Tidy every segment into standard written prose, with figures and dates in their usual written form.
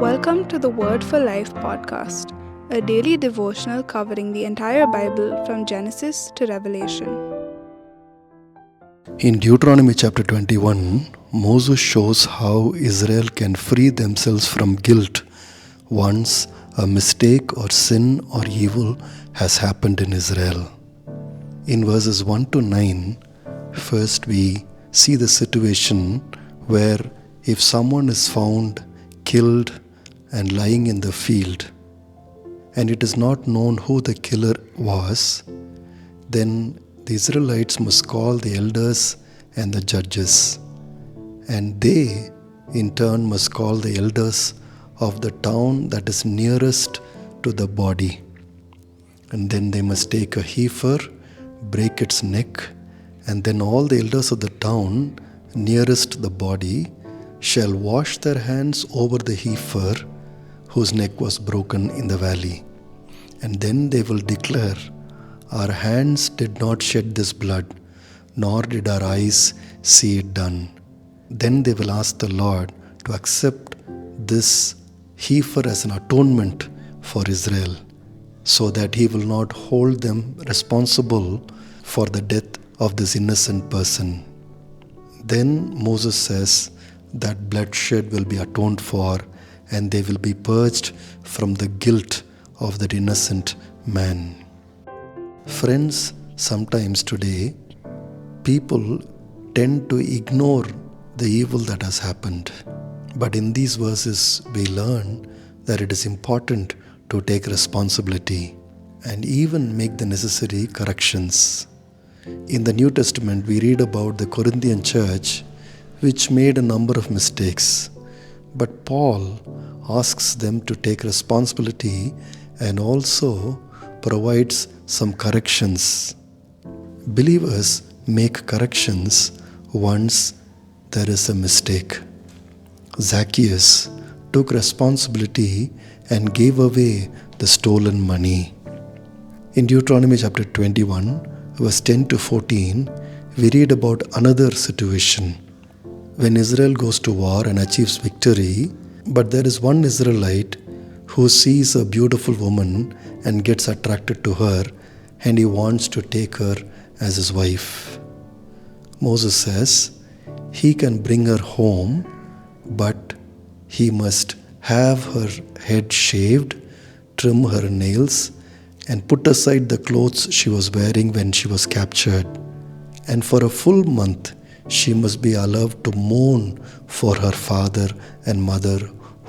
Welcome to the Word for Life podcast, a daily devotional covering the entire Bible from Genesis to Revelation. In Deuteronomy chapter 21, Moses shows how Israel can free themselves from guilt once a mistake or sin or evil has happened in Israel. In verses 1 to 9, first we see the situation where if someone is found killed and lying in the field, and it is not known who the killer was, then the Israelites must call the elders and the judges, and they in turn must call the elders of the town that is nearest to the body. And then they must take a heifer, break its neck, and then all the elders of the town nearest the body shall wash their hands over the heifer whose neck was broken in the valley. And then they will declare, "Our hands did not shed this blood, nor did our eyes see it done." Then they will ask the Lord to accept this heifer as an atonement for Israel, so that He will not hold them responsible for the death of this innocent person. Then Moses says that bloodshed will be atoned for, and they will be purged from the guilt of that innocent man. Friends, sometimes today, people tend to ignore the evil that has happened. But in these verses, we learn that it is important to take responsibility and even make the necessary corrections. In the New Testament, we read about the Corinthian church, which made a number of mistakes. But Paul asks them to take responsibility and also provides some corrections. Believers make corrections once there is a mistake. Zacchaeus took responsibility and gave away the stolen money. In Deuteronomy chapter 21, verse 10 to 14, we read about another situation. When Israel goes to war and achieves victory, but there is one Israelite who sees a beautiful woman and gets attracted to her, and he wants to take her as his wife. Moses says he can bring her home, but he must have her head shaved, trim her nails, and put aside the clothes she was wearing when she was captured. And for a full month, she must be allowed to mourn for her father and mother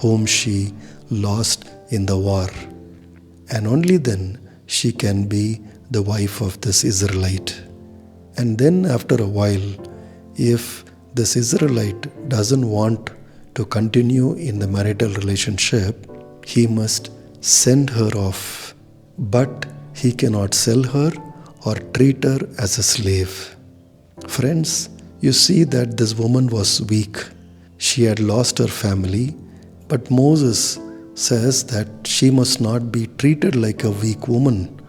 whom she lost in the war. And only then she can be the wife of this Israelite. And then after a while, if this Israelite doesn't want to continue in the marital relationship, he must send her off. But he cannot sell her or treat her as a slave. Friends, you see that this woman was weak. She had lost her family, but Moses says that she must not be treated like a weak woman.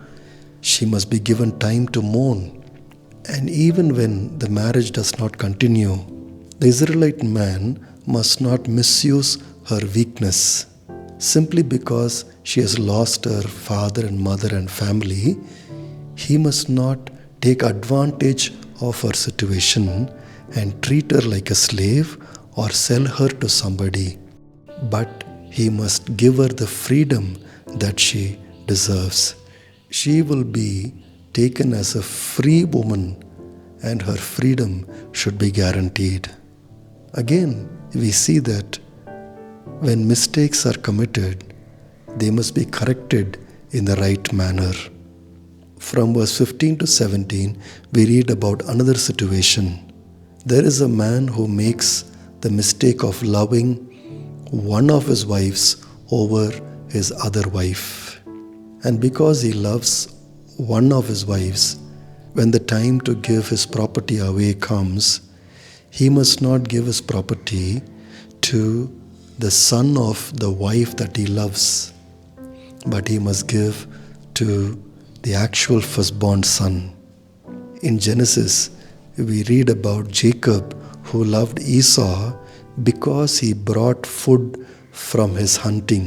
She must be given time to mourn. And even when the marriage does not continue, the Israelite man must not misuse her weakness. Simply because she has lost her father and mother and family, he must not take advantage of her situation and treat her like a slave or sell her to somebody. But he must give her the freedom that she deserves. She will be taken as a free woman, and her freedom should be guaranteed. Again, we see that when mistakes are committed, they must be corrected in the right manner. From verse 15 to 17, we read about another situation. There is a man who makes the mistake of loving one of his wives over his other wife. And because he loves one of his wives, when the time to give his property away comes, he must not give his property to the son of the wife that he loves, but he must give to the actual firstborn son. In Genesis, we read about Jacob who loved Esau because he brought food from his hunting.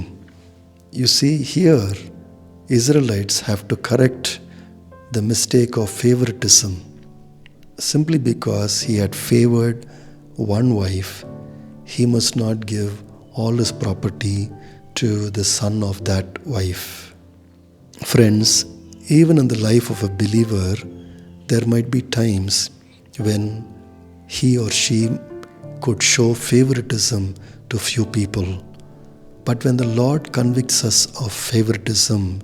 You see, here, Israelites have to correct the mistake of favoritism. Simply because he had favored one wife, he must not give all his property to the son of that wife. Friends, even in the life of a believer, there might be times when he or she could show favoritism to few people. But when the Lord convicts us of favoritism,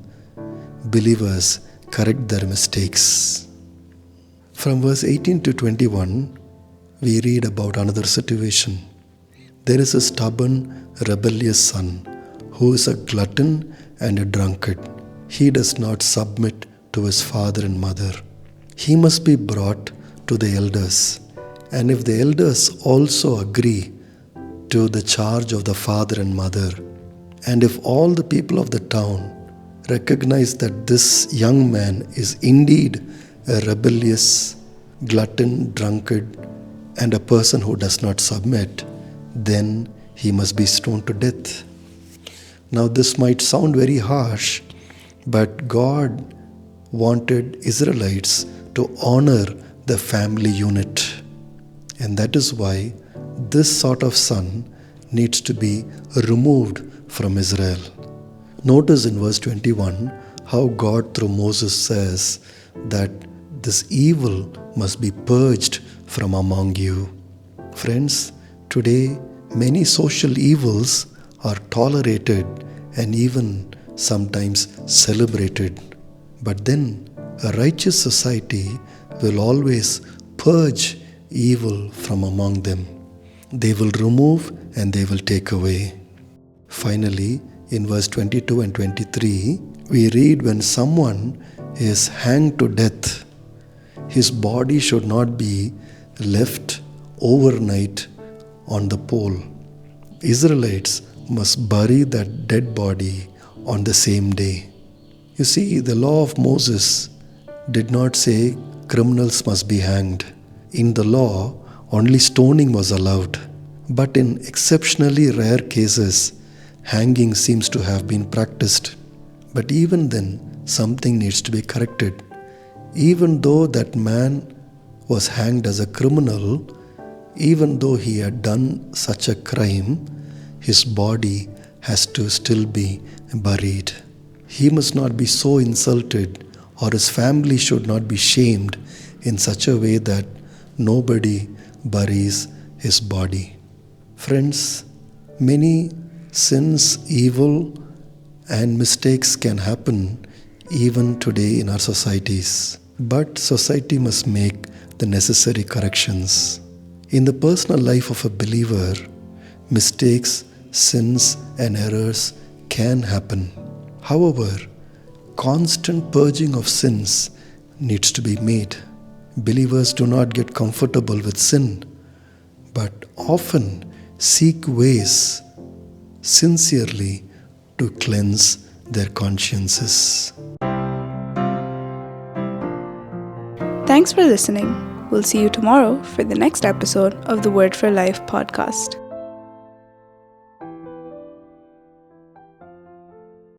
believers correct their mistakes. From verse 18 to 21, we read about another situation. There is a stubborn, rebellious son who is a glutton and a drunkard. He does not submit to his father and mother. He must be brought to the elders. And if the elders also agree to the charge of the father and mother, and if all the people of the town recognize that this young man is indeed a rebellious, glutton, drunkard, and a person who does not submit, then he must be stoned to death. Now this might sound very harsh, but God wanted Israelites to honor the family unit. And that is why this sort of son needs to be removed from Israel. Notice in verse 21 how God through Moses says that this evil must be purged from among you. Friends, today many social evils are tolerated and even sometimes celebrated. But then a righteous society will always purge evil from among them. They will remove and they will take away. Finally, in verse 22 and 23, we read when someone is hanged to death, his body should not be left overnight on the pole. Israelites must bury that dead body on the same day. You see, the law of Moses did not say criminals must be hanged. In the law, only stoning was allowed. But in exceptionally rare cases, hanging seems to have been practiced. But even then, something needs to be corrected. Even though that man was hanged as a criminal, even though he had done such a crime, his body has to still be buried. He must not be so insulted, or his family should not be shamed in such a way that nobody buries his body. Friends, many sins, evil, and mistakes can happen even today in our societies. But society must make the necessary corrections. In the personal life of a believer, mistakes, sins, and errors can happen. However, constant purging of sins needs to be made. Believers do not get comfortable with sin, but often seek ways sincerely to cleanse their consciences. Thanks for listening. We'll see you tomorrow for the next episode of the Word for Life podcast.